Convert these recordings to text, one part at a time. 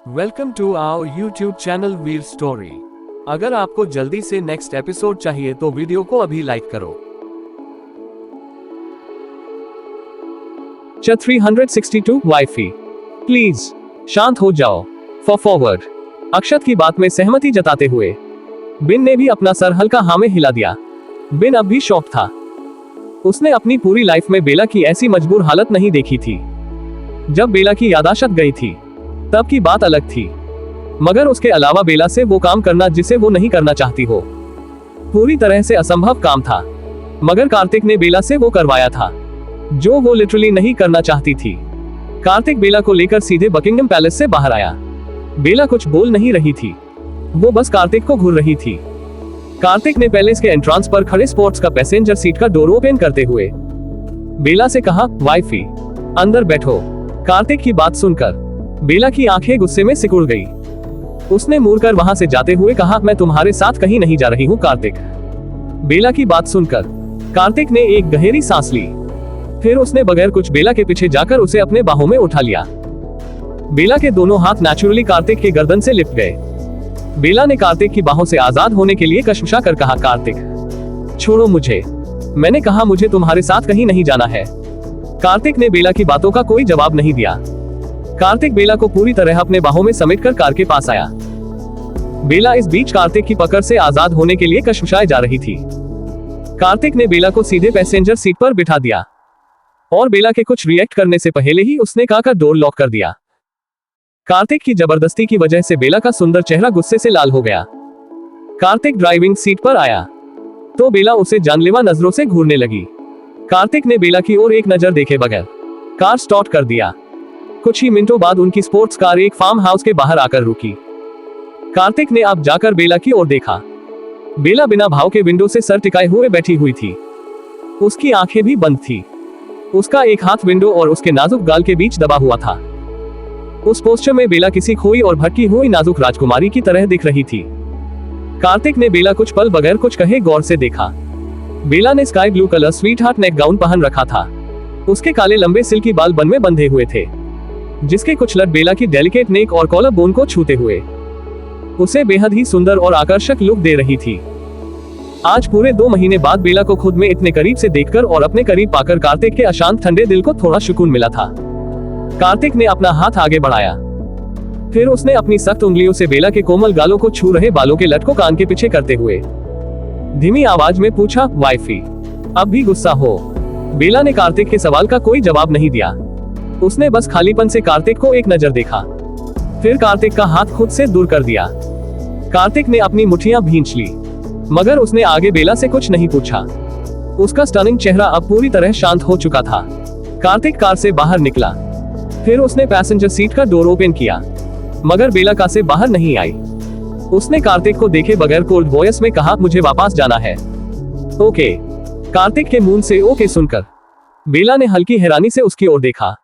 Welcome to our YouTube channel Veer story. अगर आपको जल्दी से नेक्स्ट एपिसोड चाहिए तो वीडियो को अभी लाइक करो। 362 वाइफी, प्लीज शांत हो जाओ। फॉरवर्ड। अक्षत की बात में सहमति जताते हुए बिन ने भी अपना सर हल्का हाँ में हिला दिया। बिन अब भी शॉक था। उसने अपनी पूरी लाइफ में बेला की ऐसी मजबूर हालत नहीं देखी थी। जब बेला की यादाश्त गई थी तब की बात अलग थी, मगर उसके अलावा बेला से वो काम करना जिसे वो नहीं करना चाहती हो पूरी तरह से असंभव काम था। मगर कार्तिक ने बेला से वो करवाया था जो वो लिटरली नहीं करना चाहती थी। कार्तिक बेला को लेकर सीधे बकिंगम पैलेस से बाहर आया। बेला कुछ बोल नहीं रही थी, वो बस कार्तिक को घूर रही थी। कार्तिक ने पैलेस के एंट्रांस पर खड़े स्पोर्ट्स का पैसेंजर सीट का डोर ओपन करते हुए बेला से कहा, वाइफी अंदर बैठो। कार्तिक की बात सुनकर बेला की आंखें गुस्से में सिकुड़ गई। उसने मुड़कर वहां से जाते हुए कहा, मैं तुम्हारे साथ कहीं नहीं जा रही हूँ कार्तिक। बेला की बात सुनकर कार्तिक ने एक गहरी सांस ली। फिर उसने बगैर कुछ बेला के पीछे जाकर उसे अपने बाहों में उठा लिया। बेला के दोनों हाथ नेचुरली कार्तिक के गर्दन से लिपट गए। बेला ने कार्तिक की बाहों से आजाद होने के लिए कशमशा कर कहा, कार्तिक छोड़ो मुझे, मैंने कहा मुझे तुम्हारे साथ कहीं नहीं जाना है। कार्तिक ने बेला की बातों का कोई जवाब नहीं दिया। कार्तिक बेला को पूरी तरह अपने बाहों में समेटकर कार के पास आया। बेला इस बीच कार्तिक की पकड़ से आजाद होने के लिए कशमशाए जा रही थी। कार्तिक ने बेला को सीधे पैसेंजर सीट पर बिठा दिया और बेला के कुछ रिएक्ट करने से पहले ही उसने कार का डोर लॉक कर दिया। कार्तिक की जबरदस्ती की वजह से बेला का सुंदर चेहरा गुस्से से लाल हो गया। कार्तिक ड्राइविंग सीट पर आया तो बेला उसे जानलेवा नजरों से घूरने लगी। कार्तिक ने बेला की ओर एक नजर देखे बगैर कार स्टार्ट कर दिया। कुछ ही मिनटों बाद उनकी स्पोर्ट्स कार एक फार्म हाउस के बाहर आकर रुकी। कार्तिक ने अब जाकर बेला की ओर देखा। बेला बिना भाव के विंडो से सर टिकाए हुए बैठी हुई थी। उसकी आंखें भी बंद थी। उसका एक हाथ विंडो और उसके नाजुक गाल के बीच दबा हुआ था। उस पोस्टर में बेला किसी खोई और भटकी हुई नाजुक राजकुमारी की तरह दिख रही थी। कार्तिक ने बेला कुछ पल बगैर कुछ कहे गौर से देखा। बेला ने sky blue colour sweetheart neck gown पहन रखा था। उसके काले लंबे सिल्की बाल बन में बंधे हुए थे, जिसके कुछ लट बेला की डेलिकेट नेक और कॉलर बोन को छूते हुए उसे बेहद ही सुंदर और आकर्षक लुक दे रही थी। आज पूरे 2 महीने बाद बेला को खुद में इतने करीब से देखकर और अपने करीब पाकर कार्तिक के अशांत ठंडे दिल को थोड़ा सुकून मिला था। कार्तिक ने अपना हाथ आगे बढ़ाया। फिर उसने अपनी सख्त उंगलियों से बेला के कोमल गालों को छू रहे बालों के लट को कान के पीछे करते हुए धीमी आवाज में पूछा, वाइफी अब भी गुस्सा हो? बेला ने कार्तिक के सवाल का कोई जवाब नहीं दिया। उसने बस खालीपन से कार्तिक को एक नजर देखा, फिर कार्तिक का हाथ खुद से दूर कर दिया। कार्तिक ने अपनी मुट्ठियां भींच ली, मगर उसने आगे बेला से कुछ नहीं पूछा। उसका स्टनिंग चेहरा अब पूरी तरह शांत हो चुका था। कार्तिक कार से बाहर निकला। फिर उसने पैसेंजर सीट का डोर ओपन किया, मगर बेला कार से बाहर नहीं आई। उसने कार्तिक को देखे बगैर कोल्ड वॉइस में कहा, मुझे वापस जाना है। ओके। कार्तिक के मुंह से ओके सुनकर बेला ने हल्की हैरानी से उसकी ओर देखा।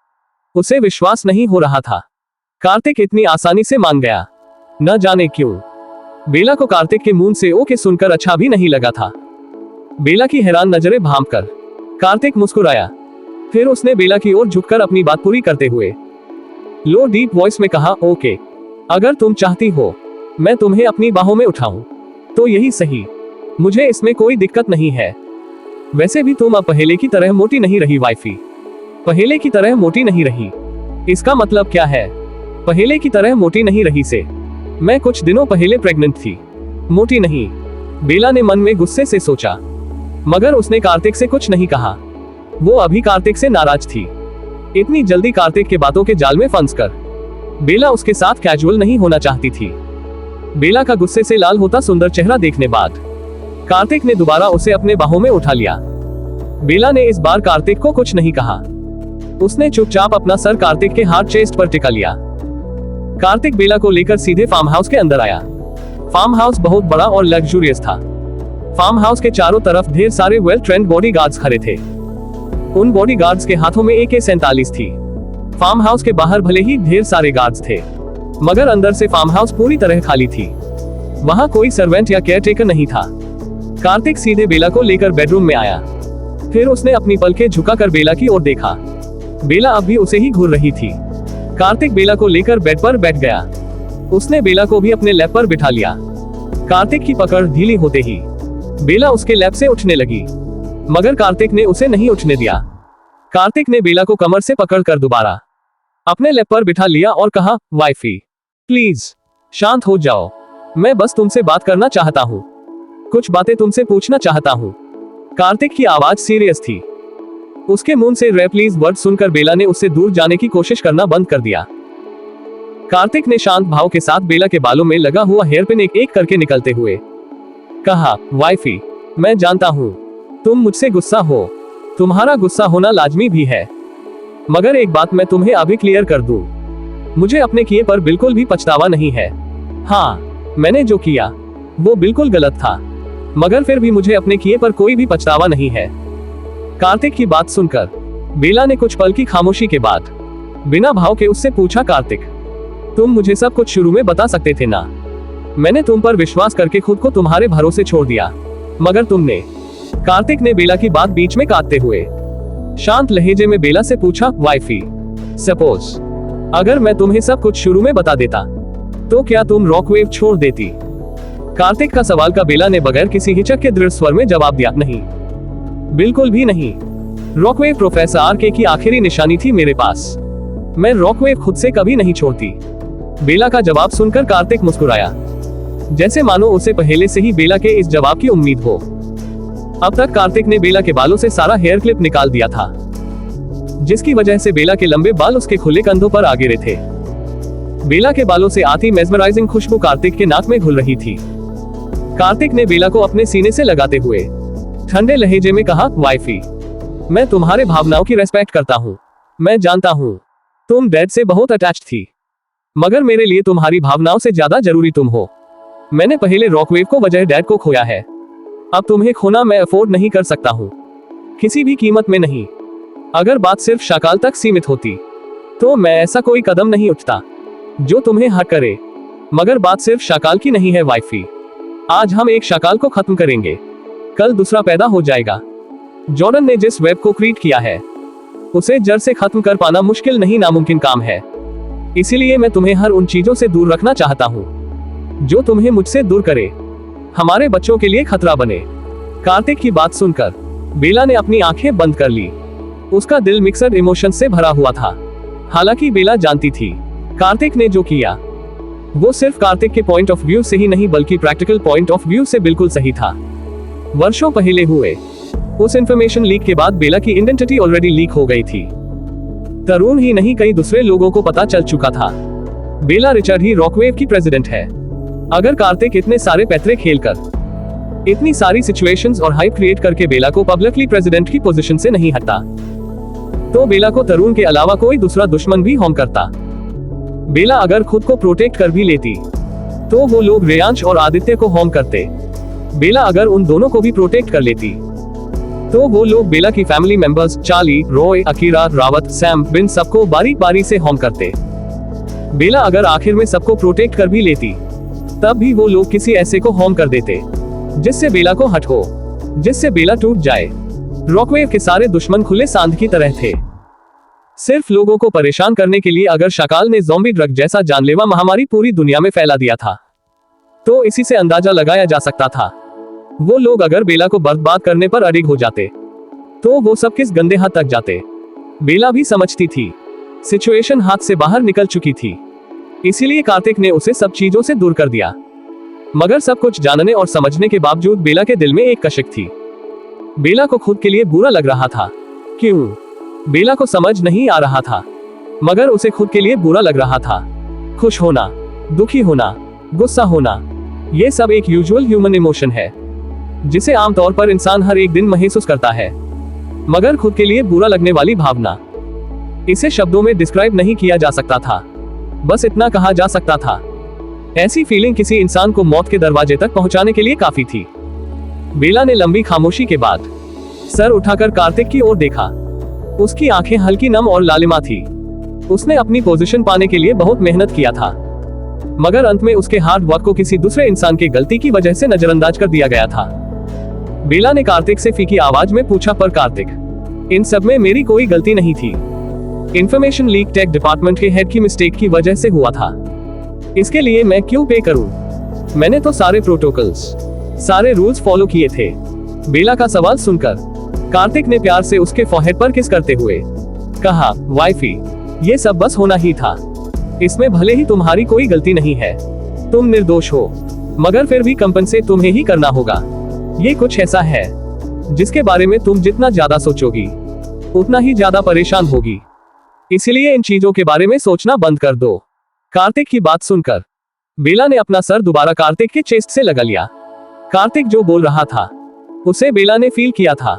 उसे विश्वास नहीं हो रहा था। कार्तिक इतनी आसानी से मान गया, न जाने क्यों। बेला को कार्तिक के मुंह से ओके सुनकर अच्छा भी नहीं लगा था। बेला की हैरान नजरें भांपकर कार्तिक मुस्कुराया। फिर उसने बेला की ओर झुककर अपनी बात पूरी करते हुए लो डीप वॉइस में कहा, ओके, अगर तुम चाहती हो मैं तुम्हें अपनी बाहों में उठाऊं तो यही सही, मुझे इसमें कोई दिक्कत नहीं है। वैसे भी तुम अब पहले की तरह मोटी नहीं रही वाइफी। पहले की तरह मोटी नहीं रही, इसका मतलब क्या है? पहले की तरह मोटी नहीं रही से मैं कुछ दिनों पहले प्रेग्नेंट थी, मोटी नहीं। बेला ने मन में गुस्से से सोचा, मगर उसने कार्तिक से कुछ नहीं कहा। वो अभी कार्तिक से नाराज थी। इतनी जल्दी कार्तिक के बातों के जाल में फंसकर बेला उसके साथ कैजुअल नहीं होना चाहती थी। बेला का गुस्से से लाल होता सुंदर चेहरा देखने बाद कार्तिक ने दोबारा उसे अपने बाहों में उठा लिया। बेला ने इस बार कार्तिक को कुछ नहीं कहा। उसने चुपचाप अपना सर कार्तिक के हार्ड चेस्ट पर टिका लिया। कार्तिक बेला को लेकर सीधे फार्म हाउस के अंदर आया। फार्म हाउस बहुत बड़ा और लग्जूरियस था। फार्म हाउस के चारों तरफ ढेर सारे वेल ट्रेंड बॉडीगार्ड्स खड़े थे। उन बॉडीगार्ड्स के हाथों में AK-47 थी। फार्म हाउस के बाहर भले ही ढेर सारे गार्ड्स थे, मगर अंदर से फार्म हाउस पूरी तरह खाली थी। वहां कोई सर्वेंट या केयरटेकर नहीं था। कार्तिक सीधे बेला को लेकर बेडरूम में आया। फिर उसने अपनी पलकें झुकाकर बेला की ओर देखा। बेला अब भी उसे ही घूर रही थी। कार्तिक बेला को लेकर बेड पर बैठ गया। उसने बेला को भी अपने लैप पर बिठा लिया। कार्तिक की पकड़ ढीली होते ही बेला उसके लैप से उठने लगी, मगर कार्तिक ने उसे नहीं उठने दिया। कार्तिक ने बेला को कमर से पकड़कर दोबारा अपने लैप पर बिठा लिया और कहा, वाइफी प्लीज शांत हो जाओ, मैं बस तुमसे बात करना चाहता हूँ, कुछ बातें तुमसे पूछना चाहता हूँ। कार्तिक की आवाज सीरियस थी। उसके मुंह से रे प्लीज वर्ड सुनकर बेला ने उससे दूर जाने की कोशिश करना बंद कर दिया। कार्तिक ने शांत भाव के साथ बेला के बालों में लगा हुआ हेयरपिन एक एक करके निकलते हुए कहा, वाइफी मैं जानता हूँ तुम मुझसे गुस्सा हो, तुम्हारा गुस्सा होना लाजमी भी है, मगर एक बात मैं तुम्हें अभी क्लियर कर दूं, मुझे अपने किए पर बिल्कुल भी पछतावा नहीं है। हाँ, मैंने जो किया वो बिल्कुल गलत था, मगर फिर भी मुझे अपने किए पर कोई भी पछतावा नहीं है। कार्तिक की बात सुनकर बेला ने कुछ पल की खामोशी के बाद बिना भाव के उससे पूछा, कार्तिक तुम मुझे सब कुछ शुरू में बता सकते थे ना, मैंने तुम पर विश्वास करके खुद को तुम्हारे भरोसे छोड़ दिया, मगर तुमने। कार्तिक ने बेला की बात बीच में काटते हुए शांत लहजे में बेला से पूछा, वाइफी सपोज अगर मैं तुम्हें सब कुछ शुरू में बता देता तो क्या तुम रॉकवेव छोड़ देती? कार्तिक का सवाल का बेला ने बगैर किसी हिचक के दृढ़ स्वर में जवाब दिया, नहीं, बिल्कुल भी नहीं। रॉकवेव प्रोफेसर आरके की आखिरी निशानी थी मेरे पास, मैं रॉकवेव खुद से कभी नहीं छोड़ती। बेला का जवाब सुनकर कार्तिक मुस्कुराया, जैसे मानो उसे पहले से ही बेला के इस जवाब की उम्मीद हो। अब तक कार्तिक ने बेला के बालों से सारा हेयर क्लिप निकाल दिया था, जिसकी वजह से बेला के लंबे बाल उसके खुले कंधों पर आ गिरे थे। बेला के बालों से आती मेस्मराइजिंग खुशबू कार्तिक के नाक में घुल रही थी। कार्तिक ने बेला को अपने सीने से लगाते हुए ठंडे लहजे में कहा, वाइफी मैं तुम्हारे भावनाओं की रेस्पेक्ट करता हूँ, मैं जानता हूँ तुम डैड से बहुत अटैच्ड थी, मगर मेरे लिए तुम्हारी भावनाओं से ज्यादा जरूरी तुम हो। मैंने पहले रॉकवेव को बजाय डैड को खोया है, अब तुम्हें खोना मैं अफोर्ड नहीं कर सकता हूँ, किसी भी कीमत में नहीं। अगर बात सिर्फ शाकाल तक सीमित होती तो मैं ऐसा कोई कदम नहीं उठता जो तुम्हें हर्ट करे, मगर बात सिर्फ शाकाल की नहीं है वाइफी, आज हम एक शाकाल को खत्म करेंगे, कल दूसरा पैदा हो जाएगा। जॉर्डन ने जिस वेब को क्रिएट किया है उसे जड़ से खत्म कर पाना मुश्किल नहीं नामुमकिन काम है, इसीलिए मैं तुम्हें हर उन चीजों से दूर रखना चाहता हूँ जो तुम्हें मुझसे दूर करे, हमारे बच्चों के लिए खतरा बने। कार्तिक की बात सुनकर बेला ने अपनी आंखें बंद कर ली, उसका दिल मिक्सड इमोशन से भरा हुआ था। हालांकि बेला जानती थी कार्तिक ने जो किया वो सिर्फ कार्तिक के पॉइंट ऑफ व्यू से ही नहीं बल्कि प्रैक्टिकल पॉइंट ऑफ व्यू से बिल्कुल सही था। वर्षों पहले हुए उस इंफॉर्मेशन लीक के बाद बेला की आइडेंटिटी ऑलरेडी लीक हो गई थी। तरुण ही नहीं कई दूसरे लोगों को पता चल चुका था बेला रिचर्ड ही रॉकवेव की प्रेसिडेंट है। अगर कार्तिक इतने सारे पैतरे खेलकर इतनी सारी सिचुएशंस और हाइप क्रिएट करके बेला को पब्लिकली प्रेसिडेंट की पोजीशन से नहीं हटता तो बेला को तरुण के अलावा कोई दूसरा दुश्मन भी हार्म करता। बेला अगर खुद को प्रोटेक्ट कर भी लेती तो वो लोग रेयांश और आदित्य को हार्म करते। बेला अगर उन दोनों को भी प्रोटेक्ट कर लेती तो वो लोग बेला की family members Charlie, Roy, Akira, Rawat, Sam, बिन सबको बारी बारी से हार्म करते। बेला अगर आखिर में सबको प्रोटेक्ट कर भी लेती तब भी वो लोग किसी ऐसे को हार्म कर देते जिससे बेला को हट हो, जिससे बेला टूट जाए। रॉकवेव के सारे दुश्मन खुले सांड की तरह थे, सिर्फ लोगों को परेशान करने के लिए। अगर शाकाल ने ज़ॉम्बी ड्रग जैसा जानलेवा महामारी पूरी दुनिया में फैला दिया था तो इसी से अंदाजा लगाया जा सकता था वो लोग अगर बेला को बर्बाद करने पर अड़िग हो जाते तो वो सब किस गंदे हाथ तक जाते। बेला भी समझती थी सिचुएशन हाथ से बाहर निकल चुकी थी, इसीलिए कार्तिक ने उसे सब चीजों से दूर कर दिया। मगर सब कुछ जानने और समझने के बावजूद बेला के दिल में एक कशिश थी। बेला को खुद के लिए बुरा लग रहा था। क्यों? बेला को समझ नहीं आ रहा था, मगर उसे खुद के लिए बुरा लग रहा था। खुश होना, दुखी होना, गुस्सा होना, ये सब एक यूजुअल ह्यूमन इमोशन है जिसे आमतौर पर इंसान हर एक दिन महसूस करता है। मगर खुद के लिए बुरा लगने वाली भावना, इसे शब्दों में डिस्क्राइब नहीं किया जा सकता था, बस इतना कहा जा सकता था, ऐसी फीलिंग किसी इंसान को मौत के दरवाजे तक पहुंचाने के लिए काफी थी। बेला ने लंबी खामोशी के बाद सर उठाकर कार्तिक की ओर देखा। उसकी आंखें हल्की नम और लालिमा थी। उसने अपनी पोजीशन पाने के लिए बहुत मेहनत किया था, मगर अंत में उसके हार्ड वर्क को किसी दूसरे इंसान की गलती की वजह से नजरअंदाज कर दिया गया था। बेला ने कार्तिक से फीकी आवाज में पूछा, पर कार्तिक, इन सब में मेरी कोई गलती नहीं थी। इंफॉर्मेशन लीक टेक डिपार्टमेंट के हेड की मिस्टेक की वजह से हुआ था। इसके लिए मैं क्यों पे करूं? मैंने तो सारे प्रोटोकॉल्स, सारे रूल्स फॉलो किए थे। बेला का सवाल सुनकर कार्तिक ने प्यार से उसके फोरहेड पर किस करते हुए कहा, वाइफी, ये सब बस होना ही था। इसमें भले ही तुम्हारी कोई गलती नहीं है, तुम निर्दोष हो, मगर फिर भी कंपनसेट तुम्हें ही करना होगा। ये कुछ ऐसा है जिसके बारे में तुम जितना ज्यादा सोचोगी उतना ही ज्यादा परेशान होगी। इसलिए इन चीजों के बारे में सोचना बंद कर दो। कार्तिक की बात सुनकर बेला ने अपना सर दोबारा कार्तिक के चेस्ट से लगा लिया। कार्तिक जो बोल रहा था उसे बेला ने फील किया था।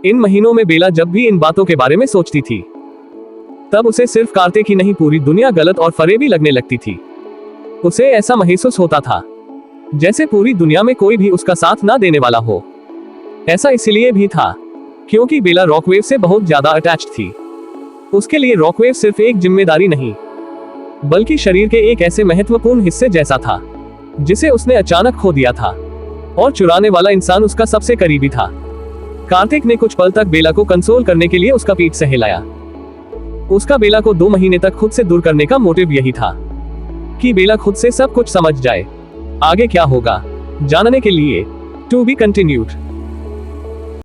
इन महीनों में बेला जब भी इन बातों के बारे में सोचती थी तब उसे सिर्फ कार्तिक ही नहीं पूरी दुनिया गलत और फरेबी लगने लगती थी। उसे ऐसा महसूस होता था जैसे पूरी दुनिया में कोई भी उसका साथ ना देने वाला हो। ऐसा इसलिए भी था क्योंकि बेला रॉकवेव से बहुत ज्यादा अटैच्ड थी। उसके लिए रॉकवेव सिर्फ एक जिम्मेदारी नहीं बल्कि शरीर के एक ऐसे महत्वपूर्ण हिस्से जैसा था जिसे उसने अचानक खो दिया था, और चुराने वाला इंसान उसका सबसे करीबी था। कार्तिक ने कुछ पल तक बेला को कंसोल करने के लिए उसका पीठ सहलाया। उसका बेला को 2 महीने तक खुद से दूर करने का मोटिव यही था कि बेला खुद से सब कुछ समझ जाए। आगे क्या होगा जानने के लिए टू बी कंटिन्यूड।